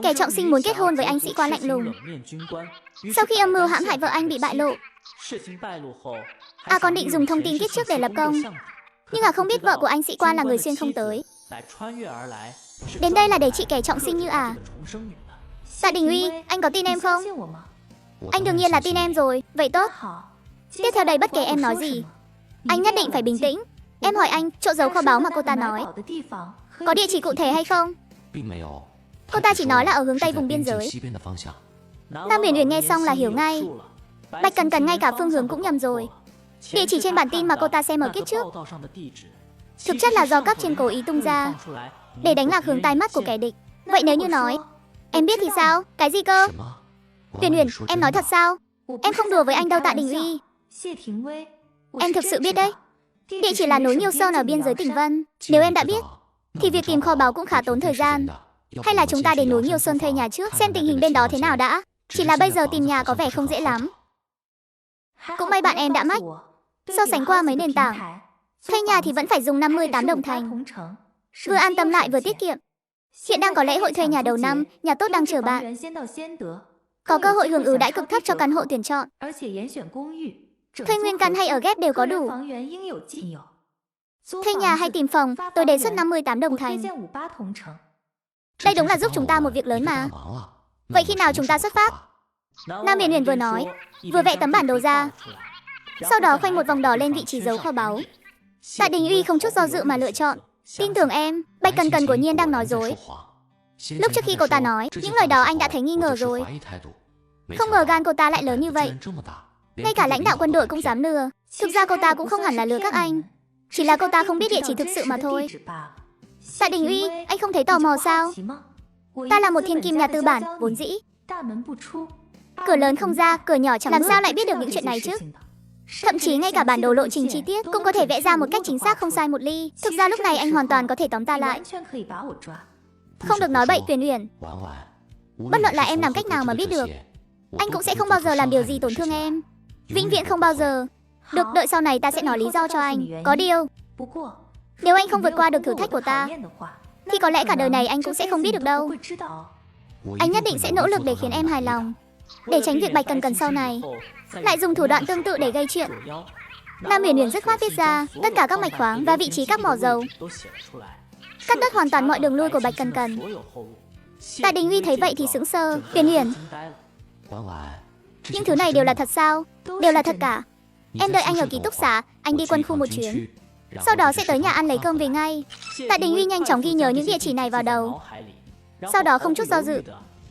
Kẻ trọng sinh muốn kết hôn với anh sĩ quan lạnh lùng. Sau khi âm mưu hãm hại vợ anh bị bại lộ, còn định dùng thông tin kiếp trước để lập công. Nhưng không biết vợ của anh sĩ quan là người xuyên không tới. Đến đây là để trị kẻ trọng sinh như Tạ Đình Uy, anh có tin em không? Anh đương nhiên là tin em rồi, vậy tốt. Tiếp theo đây bất kể em nói gì, anh nhất định phải bình tĩnh. Em hỏi anh, chỗ giấu kho báu mà cô ta nói có địa chỉ cụ thể hay không? Cô ta chỉ nói là ở hướng Tây vùng biên giới. Nam Uyển Uyển nghe xong là hiểu ngay. Bạch Cần Cần ngay cả phương hướng cũng nhầm rồi. Địa chỉ trên bản tin mà cô ta xem ở kiếp trước thực chất là do cấp trên cố ý tung ra để đánh lạc hướng tai mắt của kẻ địch. Vậy nếu như nói em biết thì sao? Cái gì cơ? Uyển Uyển, em nói thật sao? Em không đùa với anh đâu Tạ Đình Uy. Em thực sự biết đấy. Địa chỉ là núi Nhiêu Sơn ở biên giới tỉnh Vân. Nếu em đã biết thì việc tìm kho báu cũng khá tốn thời gian. Hay là chúng ta đến núi Nhiêu Sơn thuê nhà trước, xem tình hình bên đó thế nào đã. Chỉ là bây giờ tìm nhà có vẻ không dễ lắm. Cũng may bạn em đã mách. So sánh qua mấy nền tảng, thuê nhà thì vẫn phải dùng 58 đồng thành. Vừa an tâm lại vừa tiết kiệm. Hiện đang có lễ hội thuê nhà đầu năm, nhà tốt đang chờ bạn. Có cơ hội hưởng ưu đãi cực thấp cho căn hộ tuyển chọn. Thuê nguyên căn hay ở ghép đều có đủ. Thuê nhà hay tìm phòng, tôi đề xuất 58 đồng thành. Đây đúng là giúp chúng ta một việc lớn mà. Vậy khi nào chúng ta xuất phát? Nam Uyển Uyển vừa nói, vừa vẽ tấm bản đồ ra. Sau đó khoanh một vòng đỏ lên vị trí giấu kho báu. Tạ Đình Uy không chút do dự mà lựa chọn. Tin tưởng em, Bạch Cần Cần của nhiên đang nói dối. Lúc trước khi cô ta nói những lời đó anh đã thấy nghi ngờ rồi. Không ngờ gan cô ta lại lớn như vậy. Ngay cả lãnh đạo quân đội cũng dám lừa. Thực ra cô ta cũng không hẳn là lừa các anh. Chỉ là cô ta không biết địa chỉ thực sự mà thôi. Tạ Đình Uy, anh không thấy tò mò sao? Ta là một thiên kim nhà tư bản, vốn dĩ cửa lớn không ra, cửa nhỏ chẳng làm sao lại biết được những chuyện này chứ? Thậm chí ngay cả bản đồ lộ trình chi tiết cũng có thể vẽ ra một cách chính xác không sai một ly. Thực ra lúc này anh hoàn toàn có thể tóm ta lại. Không được nói bậy Uyển Uyển. Bất luận là em làm cách nào mà biết được, anh cũng sẽ không bao giờ làm điều gì tổn thương em. Vĩnh viễn không bao giờ. Được, đợi sau này ta sẽ nói lý do cho anh. Có điều, nếu anh không vượt qua được thử thách của ta thì có lẽ cả đời này anh cũng sẽ không biết được đâu. Anh nhất định sẽ nỗ lực để khiến em hài lòng, để tránh việc Bạch Cần Cần sau này lại dùng thủ đoạn tương tự để gây chuyện. Nam Uyển Uyển dứt khoát viết ra tất cả các mạch khoáng và vị trí các mỏ dầu, cắt đứt hoàn toàn mọi đường lui của Bạch Cần Cần. Tạ Đình Uy thấy vậy thì sững sờ. Uyển Uyển, những thứ này đều là thật sao? Đều là thật cả. Em đợi anh ở ký túc xá, anh đi quân khu một chuyến, sau đó sẽ tới nhà ăn lấy cơm về ngay. Tạ Đình Uy nhanh chóng ghi nhớ những địa chỉ này vào đầu. Sau đó không chút do dự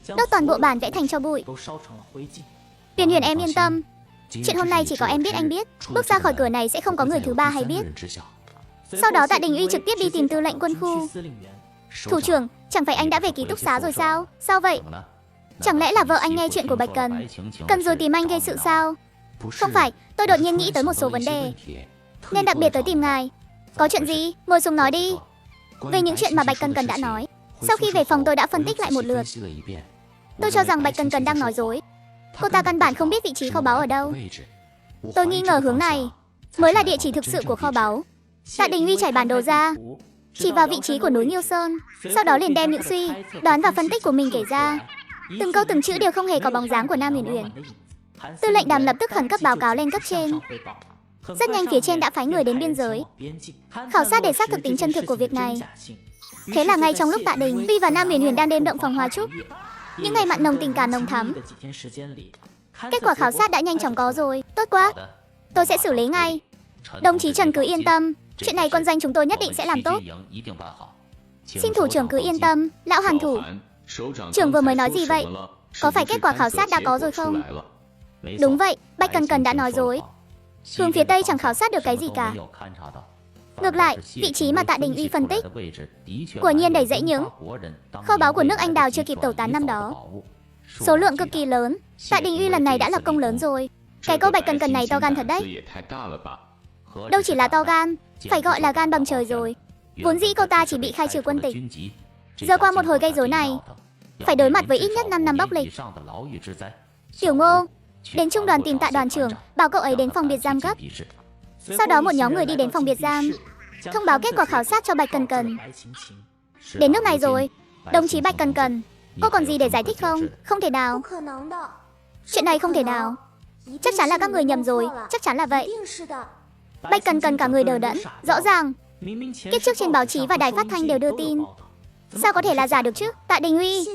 đốt toàn bộ bản vẽ thành tro bụi. Uyển Uyển, em yên tâm, chuyện hôm nay chỉ có em biết, anh biết. Bước ra khỏi cửa này sẽ không có người thứ ba hay biết. Sau đó Tạ Đình Uy trực tiếp đi tìm tư lệnh quân khu. Thủ trưởng, chẳng phải anh đã về ký túc xá rồi sao? Sao vậy? Chẳng lẽ là vợ anh nghe chuyện của Bạch Cần rồi tìm anh gây sự sao? Không phải, tôi đột nhiên nghĩ tới một số vấn đề nên đặc biệt tới tìm ngài. Có chuyện gì? Ngồi xuống nói đi. Về những chuyện mà Bạch Cần đã nói, sau khi về phòng tôi đã phân tích lại một lượt. Tôi cho rằng Bạch Cần đang nói dối. Cô ta căn bản không biết vị trí kho báu ở đâu. Tôi nghi ngờ hướng này mới là địa chỉ thực sự của kho báu. Tạ Đình Uy trải bản đồ ra, chỉ vào vị trí của núi Nhiêu Sơn, sau đó liền đem những suy đoán và phân tích của mình kể ra. Từng câu từng chữ đều không hề có bóng dáng của Nam Uyển Uyển. Tư lệnh Đàm lập tức khẩn cấp báo cáo lên cấp trên. Rất nhanh phía trên đã phái người đến biên giới khảo sát để xác thực tính chân thực của việc này. Thế là ngay trong lúc Tạ Đình Uy và Nam Uyển Uyển đang đêm động phòng hoa trúc, những ngày mặn nồng tình cảm nồng thắm, kết quả khảo sát đã nhanh chóng có rồi. Tốt quá, tôi sẽ xử lý ngay. Đồng chí Trần cứ yên tâm, chuyện này quân doanh chúng tôi nhất định sẽ làm tốt. Xin thủ trưởng cứ yên tâm. Lão Hàn thủ trưởng vừa mới nói gì vậy? Có phải kết quả khảo sát đã có rồi không? Đúng vậy, Bạch Cần đã nói dối. Hướng phía Tây chẳng khảo sát được cái gì cả. Ngược lại, vị trí mà Tạ Đình Uy phân tích quả nhiên đầy rẫy những kho báu của nước Anh đào chưa kịp tẩu tán năm đó. Số lượng cực kỳ lớn. Tạ Đình Uy lần này đã lập công lớn rồi. Cái cô Bạch Cần này to gan thật đấy. Đâu chỉ là to gan, phải gọi là gan bằng trời rồi. Vốn dĩ cô ta chỉ bị khai trừ quân tịch, giờ qua một hồi gây rối này phải đối mặt với ít nhất 5 năm bóc lịch. Tiểu Ngô, đến trung đoàn tìm Tạ đoàn trưởng, bảo cậu ấy đến phòng biệt giam gấp. Sau đó một nhóm người đi đến phòng biệt giam, thông báo kết quả khảo sát cho Bạch Cần. Đến nước này rồi, đồng chí Bạch Cần, Cô còn gì để giải thích không? Không thể nào. Chuyện này không thể nào. Chắc chắn là các người nhầm rồi, chắc chắn là vậy. Bạch Cần Cần cả người đờ đẫn. Rõ ràng kiếp trước trên báo chí và đài phát thanh đều đưa tin. Sao có thể là giả được chứ? Tạ Đình Uy,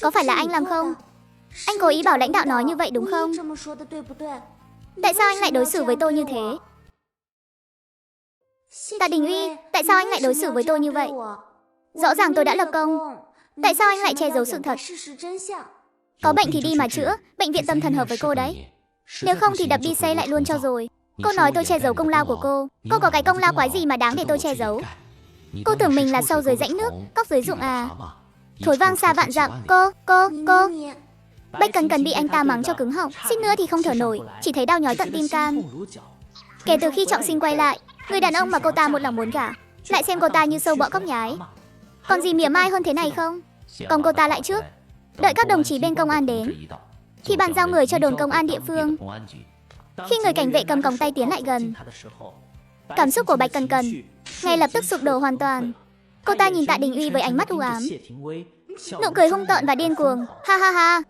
có phải là anh làm không? Anh cố ý bảo lãnh đạo nói như vậy đúng không? Tại sao anh lại đối xử với tôi như thế? Tạ Đình Uy, tại sao anh lại đối xử với tôi như vậy? Rõ ràng tôi đã lập công. Tại sao anh lại che giấu sự thật? Có bệnh thì đi mà chữa, bệnh viện tâm thần hợp với cô đấy. Nếu không thì đập đi xây lại luôn cho rồi. Cô nói tôi che giấu công lao của cô. Cô có cái công lao quái gì mà đáng để tôi che giấu? Cô tưởng mình là sâu dưới rãnh nước, cóc dưới ruộng à? Thối vang xa vạn dặm. Cô. Bạch Cần Cần bị anh ta mắng cho cứng họng, suýt nữa thì không thở nổi, chỉ thấy đau nhói tận tim can. Kể từ khi Trọng Sinh quay lại, người đàn ông mà cô ta một lòng muốn gả, lại xem cô ta như sâu bọ cóc nhái. Còn gì mỉa mai hơn thế này không? Còn cô ta lại trước, đợi các đồng chí bên công an đến, thì bàn giao người cho đồn công an địa phương. Khi người cảnh vệ cầm còng tay tiến lại gần, cảm xúc của Bạch Cần Cần ngay lập tức sụp đổ hoàn toàn. Cô ta nhìn Tạ Đình Uy với ánh mắt u ám, nụ cười hung tợn và điên cuồng. Ha ha ha.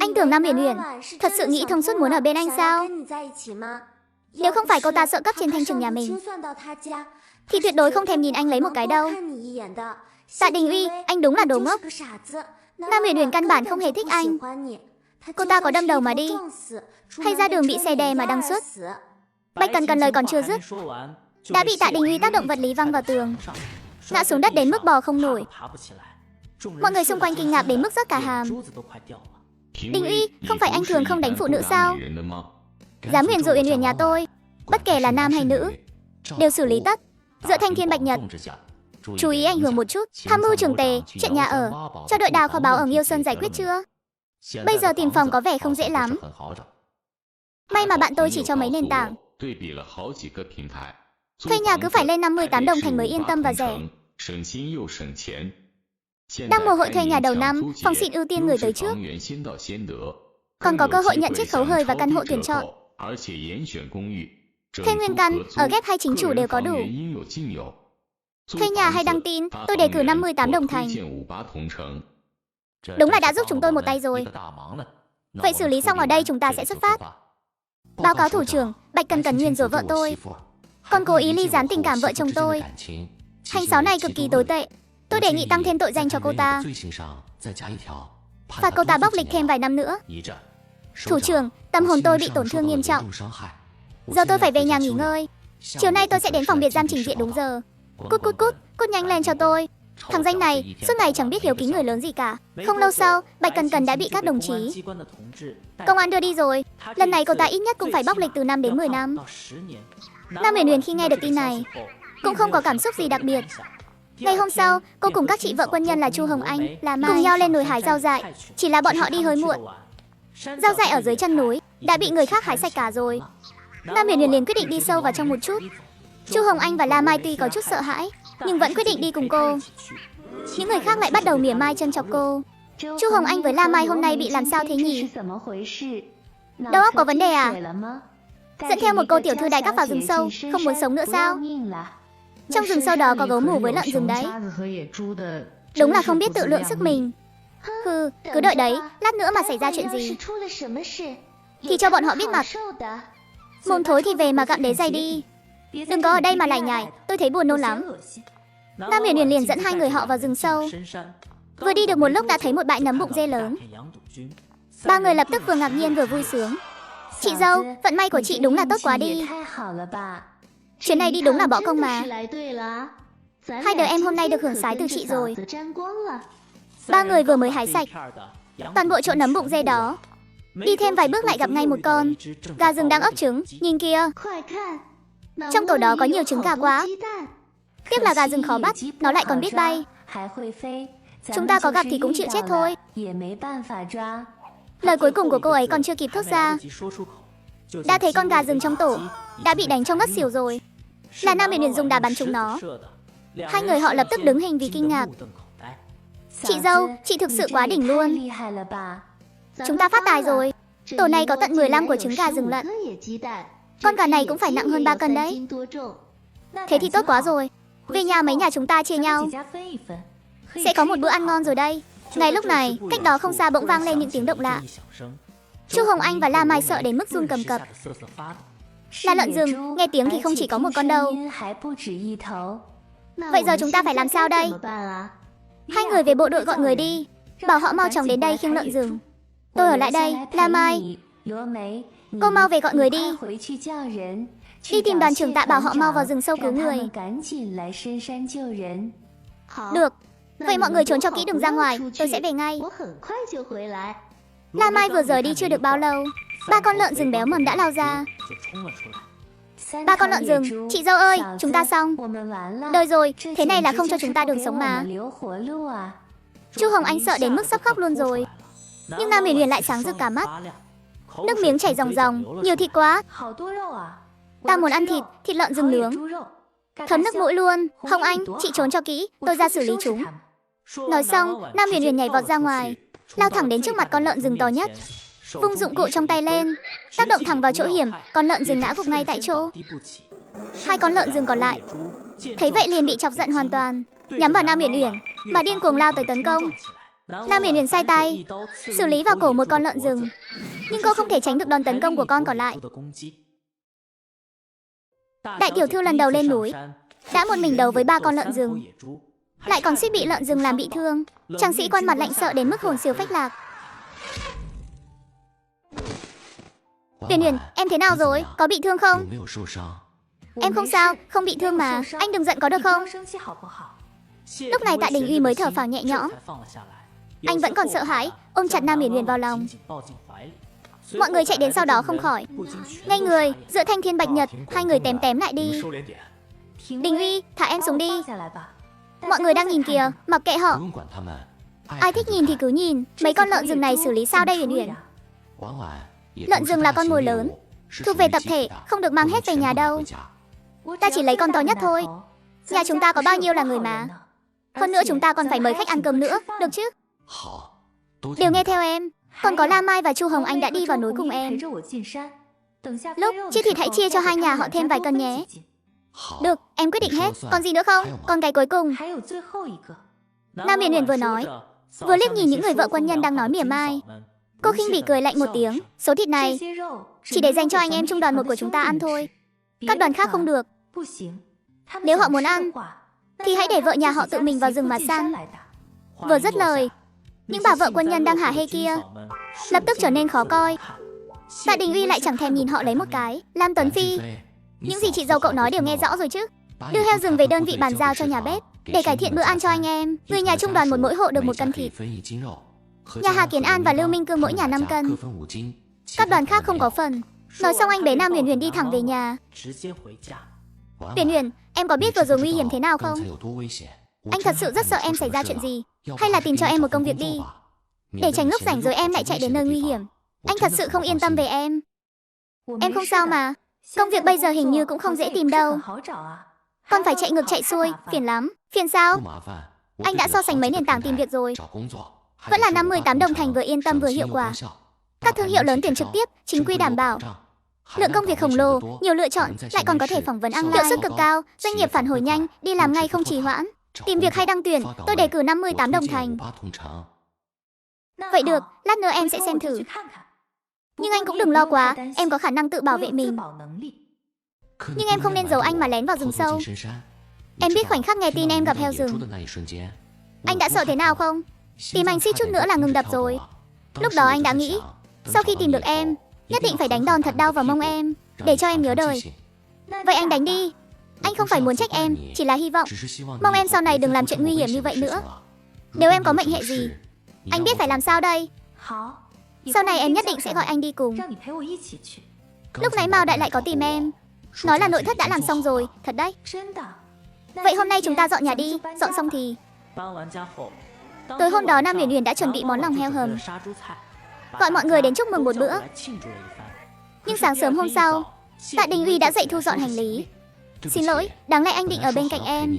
Anh tưởng Nam Uyển Uyển thật sự nghĩ thông suốt muốn ở bên anh sao? Nếu không phải cô ta sợ cấp trên thanh trừng nhà mình, thì tuyệt đối không thèm nhìn anh lấy một cái đâu. Tạ Đình Uy, anh đúng là đồ ngốc. Nam Uyển Uyển căn bản không hề thích anh. Cô ta có đâm đầu mà đi, hay ra đường bị xe đè mà đăng xuất? Bạch Cần Cần lời còn chưa dứt, đã bị Tạ Đình Uy tác động vật lý văng vào tường, ngã xuống đất đến mức bò không nổi. Mọi người xung quanh kinh ngạc đến mức rớt cả hàm. Đình Uy, không phải anh thường không đánh phụ nữ sao? Dám nguyền rủa Uyển Uyển nhà tôi, bất kể là nam hay nữ, đều xử lý tất. Giữa thanh thiên bạch nhật, chú ý ảnh hưởng một chút. Tham mưu trường tề, chuyện nhà ở, cho đội đào kho báu ở Nghiêu Sơn giải quyết chưa? Bây giờ tìm phòng có vẻ không dễ lắm. May mà bạn tôi chỉ cho mấy nền tảng. Thuê nhà cứ phải lên 58 đồng thành mới yên tâm và rẻ. Đang mùa hội thuê nhà đầu năm, phòng xịn ưu tiên người tới trước. Còn có cơ hội nhận chiết khấu hời và căn hộ tuyển chọn. Thuê nguyên căn, ở ghép hay chính chủ đều có đủ. Thuê nhà hay đăng tin, tôi đề cử 58 đồng thành. Đúng là đã giúp chúng tôi một tay rồi. Vậy xử lý xong ở đây chúng ta sẽ xuất phát. Báo cáo thủ trưởng, Bạch Cần Cần nguyền rủa vợ tôi, còn cố ý ly gián tình cảm vợ chồng tôi. Hành xáo này cực kỳ tồi tệ. Tôi đề nghị tăng thêm tội danh cho cô ta, phạt cô ta bóc lịch thêm vài năm nữa. Thủ trưởng, tâm hồn tôi bị tổn thương nghiêm trọng. Giờ tôi phải về nhà nghỉ ngơi. Chiều nay tôi sẽ đến phòng biệt giam trình diện đúng giờ. Cút nhanh lên cho tôi. Thằng danh này, suốt ngày chẳng biết hiếu kính người lớn gì cả. Không lâu sau, Bạch Cần Cần đã bị các đồng chí công an đưa đi rồi. Lần này cô ta ít nhất cũng phải bóc lịch từ 5 đến 10 năm. Nam Uyển Uyển khi nghe được tin này cũng không có cảm xúc gì đặc biệt. Ngày hôm sau, cô cùng các chị vợ quân nhân là Chu Hồng Anh, là Mai cùng nhau lên núi hái rau dại. Chỉ là bọn họ đi hơi muộn. Rau dại ở dưới chân núi đã bị người khác hái sạch cả rồi. Nam Uyển Uyển liền quyết định đi sâu vào trong một chút. Chu Hồng Anh và La Mai tuy có chút sợ hãi, nhưng vẫn quyết định đi cùng cô. Những người khác lại bắt đầu mỉa mai trân chọc cô. Chu Hồng Anh với La Mai hôm nay bị làm sao thế nhỉ? Đầu óc có vấn đề à? Dẫn theo một cô tiểu thư đại cấp vào rừng sâu, không muốn sống nữa sao? Trong rừng sâu đó có gấu mù với lợn rừng đấy. Đúng là không biết tự lượng sức mình. Hừ, cứ đợi đấy, lát nữa mà xảy ra chuyện gì thì cho bọn họ biết mặt. Mồm thối thì về mà gặm đế dày đi. Đừng có ở đây mà lải nhải, tôi thấy buồn nôn lắm. Nam Uyển Uyển liền dẫn hai người họ vào rừng sâu. Vừa đi được một lúc đã thấy một bãi nấm bụng dê lớn. Ba người lập tức vừa ngạc nhiên vừa vui sướng. Chị dâu, vận may của chị đúng là tốt quá đi. Chuyến này đi đúng là bỏ công mà. Hai đứa em hôm nay được hưởng sái từ chị rồi. Ba người vừa mới hái sạch toàn bộ chỗ nấm bụng dê đó. Đi thêm vài bước lại gặp ngay một con gà rừng đang ấp trứng. Nhìn kìa, trong tổ đó có nhiều trứng gà quá. Tiếc là gà rừng khó bắt, nó lại còn biết bay. Chúng ta có gặp thì cũng chịu chết thôi. Lời cuối cùng của cô ấy còn chưa kịp thốt ra, đã thấy con gà rừng trong tổ đã bị đánh cho ngất xỉu rồi. Là Nam Uyển Uyển dùng đá bắn trúng nó. Hai người họ lập tức đứng hình vì kinh ngạc. Chị dâu, chị thực sự quá đỉnh luôn. Chúng ta phát tài rồi. Tổ này có tận 15 quả trứng gà rừng lận. Con gà này cũng phải nặng hơn 3 cân đấy. Thế thì tốt quá rồi. Về nhà mấy nhà chúng ta chia nhau. Sẽ có một bữa ăn ngon rồi đây. Ngay lúc này, cách đó không xa bỗng vang lên những tiếng động lạ. Chu Hồng Anh và La Mai sợ đến mức run cầm cập. Là lợn rừng, nghe tiếng thì không chỉ có một con đâu. Vậy giờ chúng ta phải làm sao đây? Hai người về bộ đội gọi người đi, bảo họ mau chóng đến đây khiêng lợn rừng. Tôi ở lại đây, La Mai. Cô mau về gọi người đi. Đi tìm đoàn trưởng Tạ, bảo họ mau vào rừng sâu cứu người. Được. Vậy mọi người trốn cho kỹ, đừng ra ngoài, tôi sẽ về ngay. La Mai vừa rời đi chưa được bao lâu, ba con lợn rừng béo mầm đã lao ra. Ba con lợn rừng, chị dâu ơi, chúng ta xong. Đời rồi, thế này là không cho chúng ta đường sống mà. Chu Hồng Anh sợ đến mức sắp khóc luôn rồi. Nhưng Nam Huyền Huyền lại sáng rực cả mắt. Nước miếng chảy ròng ròng, nhiều thịt quá. Ta muốn ăn thịt, thịt lợn rừng nướng. Thấm nước mũi luôn. Hồng Anh, chị trốn cho kỹ, tôi ra xử lý chúng. Nói xong, Nam Huyền Huyền nhảy vọt ra ngoài, lao thẳng đến trước mặt con lợn rừng to nhất, vung dụng cụ trong tay lên, tác động thẳng vào chỗ hiểm, con lợn rừng ngã gục ngay tại chỗ. Hai con lợn rừng còn lại thấy vậy liền bị chọc giận hoàn toàn, nhắm vào Nam Huyền Huyền mà điên cuồng lao tới tấn công. Nam Huyền Huyền sai tay xử lý vào cổ một con lợn rừng, nhưng cô không thể tránh được đòn tấn công của con còn lại. Đại tiểu thư lần đầu lên núi đã một mình đấu với ba con lợn rừng, lại còn suýt bị lợn rừng làm bị thương. Tráng sĩ quan mặt lạnh sợ đến mức hồn siêu phách lạc. Huyền Huyền, em thế nào rồi? Có bị thương không? Em không sao, không bị thương mà. Anh đừng giận có được không? Lúc này Tạ Đình Uy mới thở phào nhẹ nhõm. Anh vẫn còn sợ hãi, ôm chặt Nam Huyền Huyền vào lòng. Mọi người chạy đến sau đó không khỏi ngây người. Giữa thanh thiên bạch nhật, hai người tém tém lại đi. Đình Uy, thả em xuống đi. Mọi người đang nhìn kìa, mặc kệ họ. Ai thích nhìn thì cứ nhìn. Mấy con lợn rừng này xử lý sao đây Huyền Huyền? Lợn rừng là con mồi lớn, thuộc về tập thể, không được mang hết về nhà đâu. Ta chỉ lấy con to nhất thôi. Nhà chúng ta có bao nhiêu là người mà. Hơn nữa chúng ta còn phải mời khách ăn cơm nữa, được chứ? Đều nghe theo em. Còn có La Mai và Chu Hồng Anh đã đi vào núi cùng em. Lúc chia thịt hãy chia cho hai nhà họ thêm vài cân nhé. Được, em quyết định hết. Còn gì nữa không? Còn cái cuối cùng. Nam Huyền Huyền vừa nói, vừa liếc nhìn những người vợ quân nhân đang nói mỉa mai. Cô khinh bỉ cười lạnh một tiếng. Số thịt này chỉ để dành cho anh em trung đoàn 1 của chúng ta ăn thôi. Các đoàn khác không được. Nếu họ muốn ăn thì hãy để vợ nhà họ tự mình vào rừng mà săn. Vừa dứt lời, những bà vợ quân nhân đang hả hê kia lập tức trở nên khó coi. Tạ Đình Uy lại chẳng thèm nhìn họ lấy một cái. Lam Tuấn Phi, những gì chị dâu cậu nói đều nghe rõ rồi chứ. Đưa heo rừng về đơn vị bàn giao cho nhà bếp để cải thiện bữa ăn cho anh em. Người nhà trung đoàn 1 mỗi hộ được 1 cân thịt. Nhà Hà Kiến An và Lưu Minh Cương mỗi nhà 5 cân. Các đoàn khác không có phần. Nói xong anh bế Nam Huyền Huyền đi thẳng về nhà. Huyền Huyền, em có biết vừa rồi nguy hiểm thế nào không? Anh thật sự rất sợ em xảy ra chuyện gì. Hay là tìm cho em một công việc đi, để tránh lúc rảnh rồi em lại chạy đến nơi nguy hiểm. Anh thật sự không yên tâm về em. Em không sao mà. Công việc bây giờ hình như cũng không dễ tìm đâu. Con phải chạy ngược chạy xuôi, phiền lắm. Phiền sao? Anh đã so sánh mấy nền tảng tìm việc rồi, vẫn là 58 đồng thành, vừa yên tâm vừa hiệu quả. Các thương hiệu lớn tuyển trực tiếp, chính quy đảm bảo. Lượng công việc khổng lồ, nhiều lựa chọn, lại còn có thể phỏng vấn online. Hiệu suất cực cao, doanh nghiệp phản hồi nhanh, đi làm ngay không trì hoãn. Tìm việc hay đăng tuyển, tôi đề cử 58 đồng thành. Vậy được, lát nữa em sẽ xem thử. Nhưng anh cũng đừng lo quá, em có khả năng tự bảo vệ mình. Nhưng em không nên giấu anh mà lén vào rừng sâu. Em biết khoảnh khắc nghe tin em gặp heo rừng, anh đã sợ thế nào không? Tìm anh suýt chút nữa là ngừng đập rồi. Lúc đó anh đã nghĩ, sau khi tìm được em, nhất định phải đánh đòn thật đau vào mông em, để cho em nhớ đời. Vậy anh đánh đi. Anh không phải muốn trách em, chỉ là hy vọng mong em sau này đừng làm chuyện nguy hiểm như vậy nữa. Nếu em có mệnh hệ gì, anh biết phải làm sao đây. Sau này em nhất định sẽ gọi anh đi cùng. Lúc nãy Mao Đại lại có tìm em, nói là nội thất đã làm xong rồi. Thật đấy. Vậy hôm nay chúng ta dọn nhà đi. Dọn xong thì tối hôm đó Nam Huyền Huyền đã chuẩn bị món lòng heo hầm, gọi mọi người đến chúc mừng một bữa. Nhưng sáng sớm hôm sau, Tạ Đình Uy đã dậy thu dọn hành lý. Xin lỗi, đáng lẽ anh định ở bên cạnh em.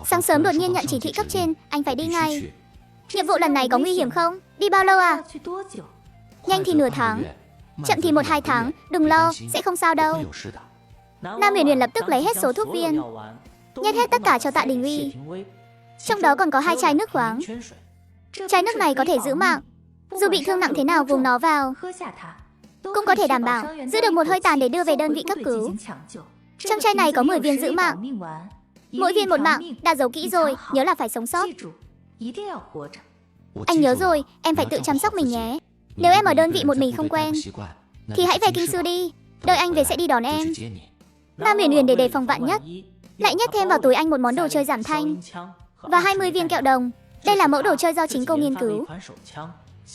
Sáng sớm đột nhiên nhận chỉ thị cấp trên, anh phải đi ngay. Nhiệm vụ lần này có nguy hiểm không? Đi bao lâu à? Nhanh thì nửa tháng, chậm thì 1-2 tháng. Đừng lo, sẽ không sao đâu. Nam Huyền Huyền lập tức lấy hết số thuốc viên, nhét hết tất cả cho Tạ Đình Uy. Trong đó còn có 2 chai nước khoáng. Chai nước này có thể giữ mạng. Dù bị thương nặng thế nào vùng nó vào, cũng có thể đảm bảo giữ được một hơi tàn để đưa về đơn vị cấp cứu. Trong chai này có 10 viên giữ mạng. Mỗi viên một mạng, đã giấu kỹ rồi, nhớ là phải sống sót. Anh nhớ rồi, em phải tự chăm sóc mình nhé. Nếu em ở đơn vị một mình không quen, thì hãy về Kinh Sư đi. Đợi anh về sẽ đi đón em. Nam Uyển Uyển để đề phòng vạn nhất, lại nhét thêm vào túi anh một món đồ chơi giảm thanh và 20 viên kẹo đồng. Đây là mẫu đồ chơi do chính cô nghiên cứu.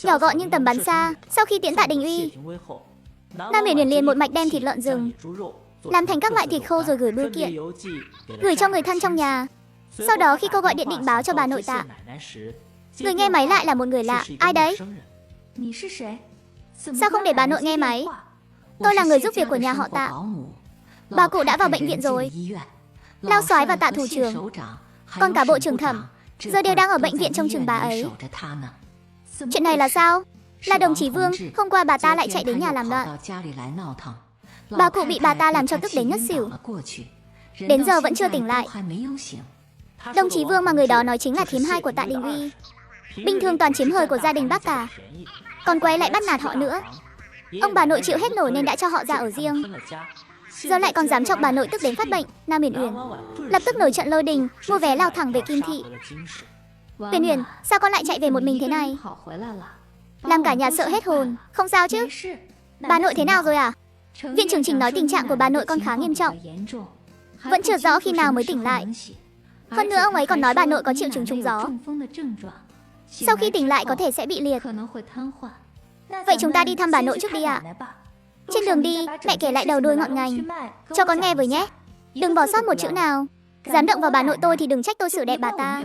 Nhỏ gọn nhưng tầm bắn xa. Sau khi tiễn Tạ Đình Uy, Nam Uyển Uyển liền một mạch đem thịt lợn rừng làm thành các loại thịt khô rồi gửi bưu kiện, gửi cho người thân trong nhà. Sau đó khi cô gọi điện định báo cho bà nội Tạ, người nghe máy lại là một người lạ. Ai đấy? Sao không để bà nội nghe máy? Tôi là người giúp việc của nhà họ Tạ. Bà cụ đã vào bệnh viện rồi. Lao Soái và Tạ thủ trưởng, còn cả bộ trưởng Thẩm giờ đều đang ở bệnh viện trông chừng bà ấy. Chuyện này là sao? Là đồng chí Vương, hôm qua bà ta lại chạy đến nhà làm loạn. Bà cụ bị bà ta làm cho tức đến ngất xỉu, đến giờ vẫn chưa tỉnh lại. Đồng chí Vương mà người đó nói chính là thím 2 của Tạ Đình Uy. Bình thường toàn chiếm hời của gia đình bác cả, còn quay lại bắt nạt họ nữa. Ông bà nội chịu hết nổi nên đã cho họ ra ở riêng. Giờ lại còn dám chọc bà nội tức đến phát bệnh. Nam Uyển Uyển lập tức nổi trận lôi đình, mua vé lao thẳng về Kim Thị. Uyển Uyển, sao con lại chạy về một mình thế này? Làm cả nhà sợ hết hồn. Không sao chứ? Bà nội thế nào rồi à? Viện trưởng Trình nói tình trạng của bà nội con khá nghiêm trọng, vẫn chưa rõ khi nào mới tỉnh lại. Hơn nữa ông ấy còn nói bà nội có triệu chứng trúng gió, sau khi tỉnh lại có thể sẽ bị liệt. Vậy chúng ta đi thăm bà nội trước đi ạ. Trên đường đi, mẹ kể lại đầu đuôi ngọn ngành cho con nghe với nhé. Đừng bỏ sót một chữ nào. Dám động vào bà nội tôi thì đừng trách tôi xử đẹp bà ta.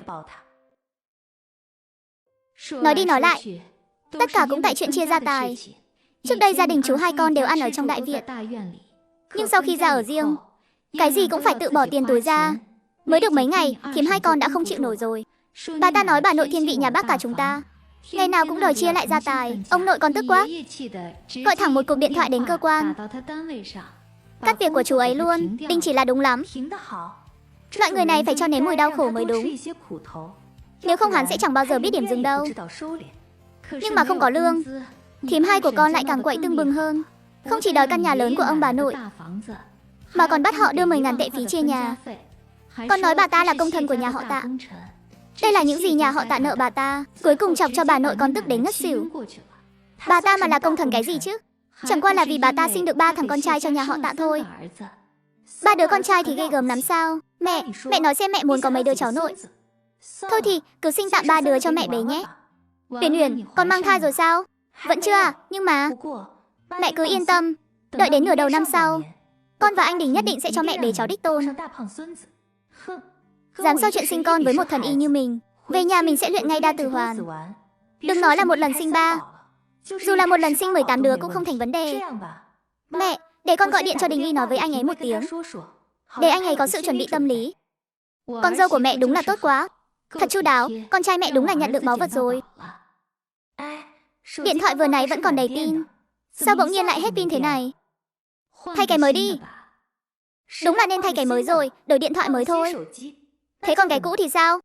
Nói đi nói lại, tất cả cũng tại chuyện chia gia tài. Trước đây gia đình chú 2 con đều ăn ở trong đại viện, nhưng sau khi ra ở riêng, cái gì cũng phải tự bỏ tiền túi ra. Mới được mấy ngày, thím 2 con đã không chịu nổi rồi. Bà ta nói bà nội thiên vị nhà bác cả chúng ta, ngày nào cũng đòi chia lại gia tài. Ông nội con tức quá, gọi thẳng một cuộc điện thoại đến cơ quan, cắt việc của chú ấy luôn. Đình chỉ là đúng lắm. Loại người này phải cho nếm mùi đau khổ mới đúng. Nếu không hắn sẽ chẳng bao giờ biết điểm dừng đâu. Nhưng mà không có lương, thím 2 của con lại càng quậy tưng bừng hơn. Không chỉ đòi căn nhà lớn của ông bà nội, mà còn bắt họ đưa 10.000 tệ phí chia nhà. Còn nói bà ta là công thần của nhà họ Tạ. Đây là những gì nhà họ Tạ nợ bà ta. Cuối cùng chọc cho bà nội con tức đến ngất xỉu. Bà ta mà là công thần cái gì chứ? Chẳng qua là vì bà ta sinh được 3 thằng con trai cho nhà họ Tạ thôi. 3 đứa con trai thì ghê gớm lắm sao? Mẹ nói xem mẹ muốn có mấy đứa cháu nội. Thôi thì cứ sinh tạm 3 đứa cho mẹ bế nhé. Uyển Uyển, con mang thai rồi sao? Vẫn chưa à? Nhưng mà mẹ cứ yên tâm, đợi đến nửa đầu năm sau, con và anh Đình nhất định sẽ cho mẹ bế cháu đích tôn. Dám sao chuyện sinh con với một thần y như mình, về nhà mình sẽ luyện ngay đa tử hoàn. Đừng nói là một lần sinh 3, dù là một lần sinh 18 đứa cũng không thành vấn đề. Mẹ, để con gọi điện cho Đình Y nói với anh ấy một tiếng, để anh ấy có sự chuẩn bị tâm lý. Con dâu của mẹ đúng là tốt quá, thật chu đáo. Con trai mẹ đúng là nhận được báu vật rồi. Điện thoại vừa nãy vẫn còn đầy pin, sao bỗng nhiên lại hết pin thế này? Thay cái mới đi. Đúng là nên thay cái mới rồi, đổi điện thoại mới thôi. Thế còn cái cũ thì sao?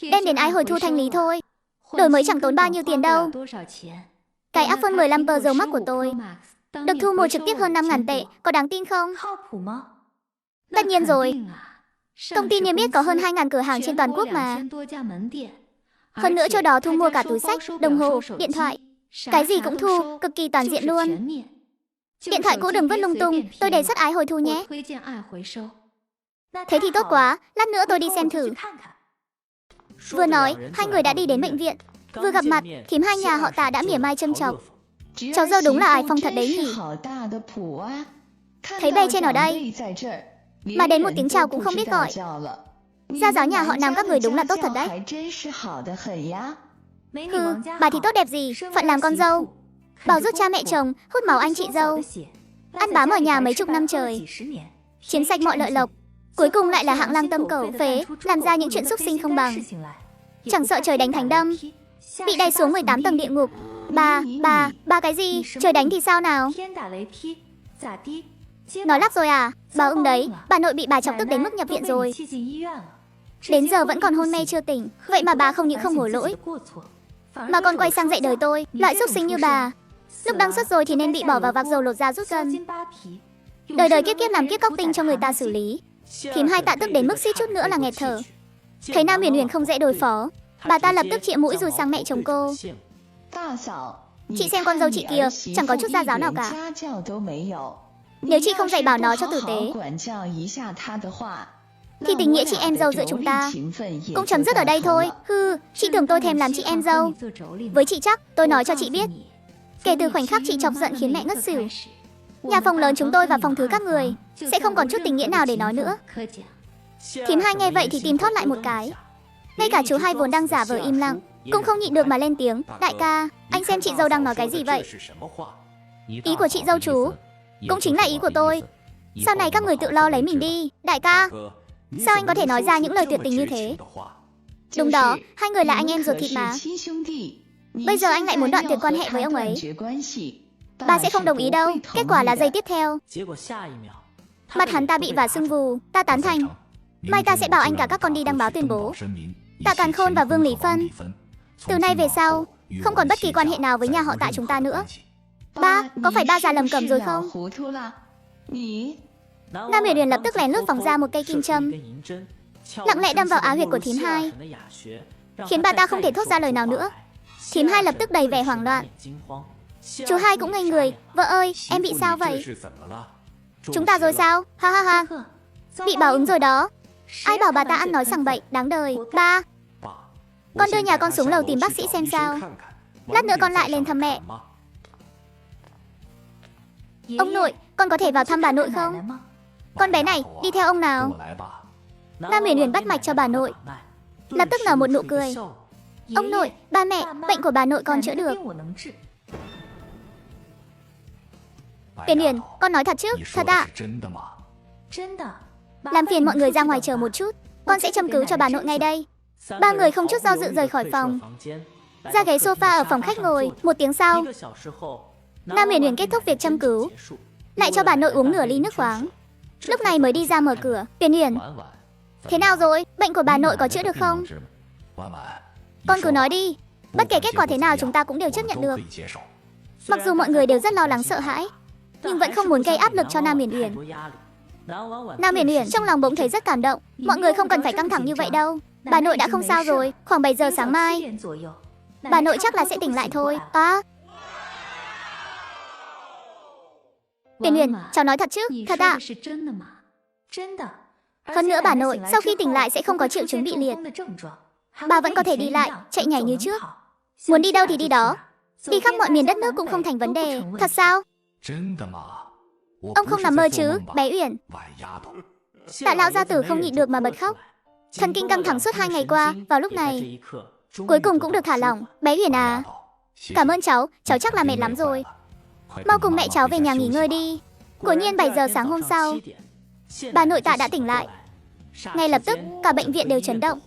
Đem đến ai hồi thu thanh lý thôi. Đổi mới chẳng tốn bao nhiêu tiền đâu. Cái iPhone 15 Pro Max của tôi được thu mua trực tiếp hơn 5.000 tệ, có đáng tin không? Tất nhiên rồi. Công ty niêm yết có hơn 2.000 cửa hàng trên toàn quốc mà. Hơn nữa chỗ đó thu mua cả túi sách, đồng hồ, điện thoại, cái gì cũng thu, cực kỳ toàn diện luôn. Điện thoại cũ đừng vứt lung tung, tôi đề xuất ái hồi thu nhé. Thế thì tốt quá, lát nữa tôi đi xem thử. Vừa nói, hai người đã đi đến bệnh viện. Vừa gặp mặt, thím 2 nhà họ Tạ đã mỉa mai châm chọc. Cháu dâu đúng là ái phong thật đấy nhỉ. Thấy bề trên ở đây, mà đến một tiếng chào cũng không biết gọi. Gia giáo nhà họ Nam các người đúng là tốt thật đấy. Hừ, bà thì tốt đẹp gì, phận làm con dâu, bảo giúp cha mẹ chồng, hút máu anh chị dâu, ăn bám ở nhà mấy chục năm trời, chiếm sạch mọi lợi lộc, cuối cùng lại là hạng lang tâm cẩu phế, làm ra những chuyện xúc sinh không bằng. Chẳng sợ trời đánh thánh đâm, bị đày xuống 18 tầng địa ngục. Bà cái gì? Trời đánh thì sao nào? Nói lắp rồi à? Bà ưng đấy, bà nội bị bà chọc tức đến mức nhập viện rồi. Đến giờ vẫn còn hôn mê chưa tỉnh. Vậy mà bà không những không hổ lỗi, mà còn quay sang dạy đời tôi, loại súc sinh như bà. Lúc đang sốt rồi thì nên bị bỏ vào vạc dầu lột da rút gân. Đời đời kiếp kiếp làm kiếp cóc tinh cho người ta xử lý. Thím Hai Tạ tức đến mức suýt chút nữa là nghẹt thở. Thấy Nam Huyền Huyền không dễ đối phó, bà ta lập tức chĩa mũi rùi sang mẹ chồng cô. Chị xem con dâu chị kia, chẳng có chút gia giáo nào cả. Nếu chị không dạy bảo nó cho tử tế, thì tình nghĩa chị em dâu giữa chúng ta cũng chấm dứt ở đây thôi. Hừ, chị tưởng tôi thèm làm chị em dâu. Với chị chắc, tôi nói cho chị biết, kể từ khoảnh khắc chị chọc giận khiến mẹ ngất xỉu, nhà phòng lớn chúng tôi và phòng thứ các người sẽ không còn chút tình nghĩa nào để nói nữa. Thím Hai nghe vậy thì tim thót lại một cái. Ngay cả chú Hai vốn đang giả vờ im lặng cũng không nhịn được mà lên tiếng. Đại ca, anh xem chị dâu đang nói cái gì vậy? Ý của chị dâu chú cũng chính là ý của tôi. Sau này các người tự lo lấy mình đi. Đại ca, sao anh có thể nói ra những lời tuyệt tình như thế? Đúng đó, hai người là anh em ruột thịt mà. Bây giờ anh lại muốn đoạn tuyệt quan hệ với ông ấy. Bà sẽ không đồng ý đâu. Kết quả là giây tiếp theo, mặt hắn ta bị vả sưng vù. Ta tán thành. Mai ta sẽ bảo anh cả các con đi đăng báo tuyên bố Tạ Càn Khôn và Vương Lý Phân từ nay về sau không còn bất kỳ quan hệ nào với nhà họ Tạ chúng ta nữa. Ba, có phải ba già lầm cẩm rồi không? Nam Huyền Huyền lập tức lén lút phóng ra một cây kim châm, lặng lẽ đâm vào á huyệt của thím Hai, khiến bà ta không thể thốt ra lời nào nữa. Thím Hai lập tức đầy vẻ hoảng loạn. Chú Hai cũng ngây người. Vợ ơi, em bị sao vậy? Chúng ta rồi sao? Ha ha ha. Bị báo ứng rồi đó. Ai bảo bà ta ăn nói sằng bậy, đáng đời. Ba, con đưa nhà con xuống lầu tìm bác sĩ xem sao. Lát nữa con lại lên thăm mẹ. Ông nội, con có thể vào thăm bà nội không? Con bé này, đi theo ông nào. Nam Huyền Huyền bắt mạch cho bà nội, lập tức nở một nụ cười. Ông nội, ba mẹ, bệnh của bà nội con chữa được. Huyền Huyền, con nói thật chứ? Thật ạ? Làm phiền mọi người ra ngoài chờ một chút, con sẽ châm cứu cho bà nội ngay đây. Ba người không chút do dự rời khỏi phòng, ra ghế sofa ở phòng khách ngồi. Một tiếng sau, Nam Huyền Huyền kết thúc việc châm cứu, lại cho bà nội uống nửa ly nước khoáng, lúc này mới đi ra mở cửa. Huyền Huyền, thế nào rồi? Bệnh của bà nội có chữa được không? Con cứ nói đi, bất kể kết quả thế nào chúng ta cũng đều chấp nhận được. Mặc dù mọi người đều rất lo lắng sợ hãi, nhưng vẫn không muốn gây áp lực cho Nam Huyền Huyền. Nam Huyền Huyền trong lòng bỗng thấy rất cảm động. Mọi người không cần phải căng thẳng như vậy đâu. Bà nội đã không sao rồi. Khoảng 7 giờ sáng mai bà nội chắc là sẽ tỉnh lại thôi. À, Huyền Huyền, cháu nói thật chứ? Thật ạ? Hơn nữa bà nội sau khi tỉnh lại sẽ không có triệu chứng bị liệt. Bà vẫn có thể đi lại, chạy nhảy như trước. Muốn đi đâu thì đi đó. Đi khắp mọi miền đất nước cũng không thành vấn đề. Thật sao? Ông không nằm mơ chứ, bé Uyển? Tạ lão gia tử không nhịn được mà bật khóc. Thần kinh căng thẳng suốt 2 ngày qua, vào lúc này cuối cùng cũng được thả lỏng. Bé Uyển à, cảm ơn cháu chắc là mệt lắm rồi. Mau cùng mẹ cháu về nhà nghỉ ngơi đi. Quả nhiên 7 giờ sáng hôm sau, bà nội Tạ đã tỉnh lại. Ngay lập tức cả bệnh viện đều chấn động.